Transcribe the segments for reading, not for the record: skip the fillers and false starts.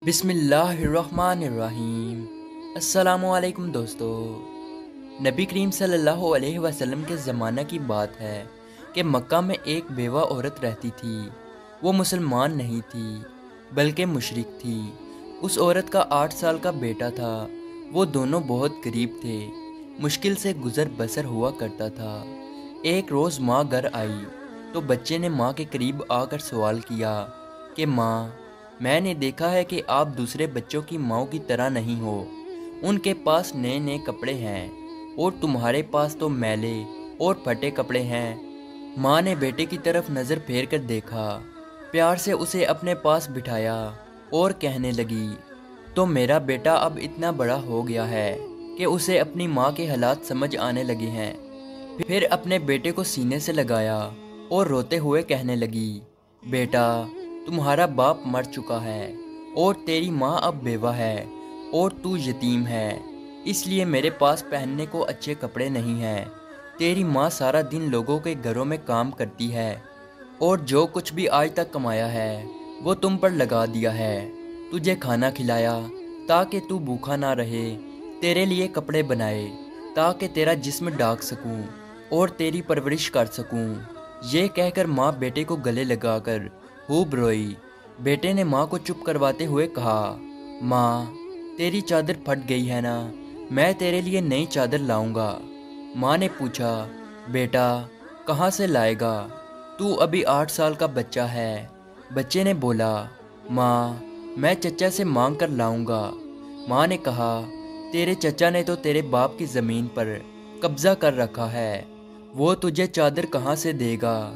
बिस्मिल्लाहिर्रहमानिर्रहीम। अस्सलामुअलैकुम दोस्तों। नबी करीम सल्लल्लाहु अलैहि वसल्लम के ज़माना की बात है कि मक्का में एक बेवा औरत रहती थी। वो मुसलमान नहीं थी बल्कि मुशरिक थी। उस औरत का 8 साल का बेटा था। वो दोनों बहुत गरीब थे। मुश्किल से गुज़र बसर हुआ करता था। एक रोज़ माँ घर आई तो बच्चे ने माँ के करीब आकर सवाल किया कि माँ, मैंने देखा है कि आप दूसरे बच्चों की माँओं की तरह नहीं हो। उनके पास नए नए कपड़े हैं और तुम्हारे पास तो मैले और फटे कपड़े हैं। माँ ने बेटे की तरफ नज़र फेर कर देखा, प्यार से उसे अपने पास बिठाया और कहने लगी, तो मेरा बेटा अब इतना बड़ा हो गया है कि उसे अपनी माँ के हालात समझ आने लगे हैं। फिर अपने बेटे को सीने से लगाया और रोते हुए कहने लगी, बेटा, तुम्हारा बाप मर चुका है और तेरी माँ अब बेवा है और तू यतीम है, इसलिए मेरे पास पहनने को अच्छे कपड़े नहीं हैं। तेरी माँ सारा दिन लोगों के घरों में काम करती है और जो कुछ भी आज तक कमाया है वो तुम पर लगा दिया है। तुझे खाना खिलाया ताकि तू भूखा ना रहे, तेरे लिए कपड़े बनाए ताकि तेरा जिस्म ढांक सकूं और तेरी परवरिश कर सकूं। ये कहकर माँ बेटे को गले लगाकर खूब रोई। बेटे ने माँ को चुप करवाते हुए कहा, माँ, तेरी चादर फट गई है ना, मैं तेरे लिए नई चादर लाऊंगा। माँ ने पूछा, बेटा, कहाँ से लाएगा? तू अभी 8 साल का बच्चा है। बच्चे ने बोला, माँ, मैं चचा से मांग कर लाऊंगा। माँ ने कहा, तेरे चचा ने तो तेरे बाप की ज़मीन पर कब्ज़ा कर रखा है, वो तुझे चादर कहाँ से देगा?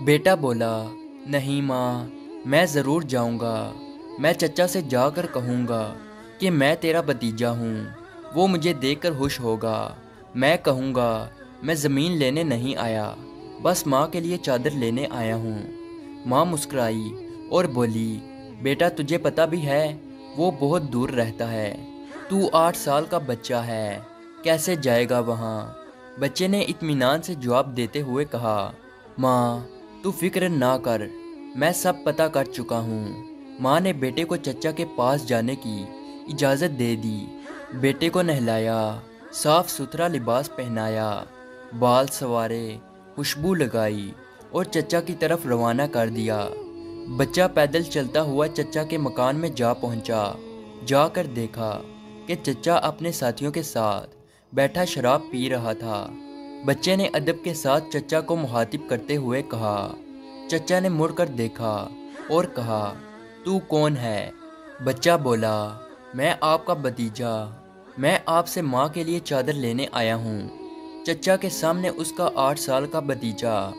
बेटा बोला, नहीं माँ, मैं ज़रूर जाऊँगा। मैं चचा से जाकर कहूँगा कि मैं तेरा भतीजा हूँ, वो मुझे देखकर खुश होगा। मैं कहूँगा मैं ज़मीन लेने नहीं आया, बस माँ के लिए चादर लेने आया हूँ। माँ मुस्कुराई और बोली, बेटा, तुझे पता भी है वो बहुत दूर रहता है, तू 8 साल का बच्चा है, कैसे जाएगा वहाँ? बच्चे ने इत्मीनान से जवाब देते हुए कहा, माँ, तू फिक्र ना कर, मैं सब पता कर चुका हूँ। माँ ने बेटे को चचा के पास जाने की इजाज़त दे दी। बेटे को नहलाया, साफ़ सुथरा लिबास पहनाया, बाल संवारे, खुशबू लगाई और चचा की तरफ रवाना कर दिया। बच्चा पैदल चलता हुआ चचा के मकान में जा पहुँचा। जाकर देखा कि चचा अपने साथियों के साथ बैठा शराब पी रहा था। बच्चे ने अदब के साथ चचा को मुखातिब करते हुए कहा। चचा ने मुड़कर देखा और कहा, तू कौन है? बच्चा बोला, मैं आपका भतीजा, मैं आपसे माँ के लिए चादर लेने आया हूँ। चचा के सामने उसका 8 साल का भतीजा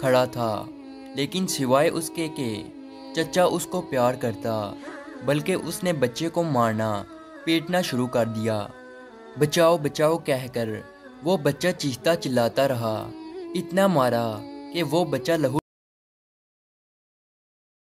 खड़ा था, लेकिन सिवाय उसके कि चचा उसको प्यार करता, बल्कि उसने बच्चे को मारना पीटना शुरू कर दिया। बचाओ बचाओ कहकर वो बच्चा चीखता चिल्लाता रहा। इतना मारा कि वो बच्चा लहू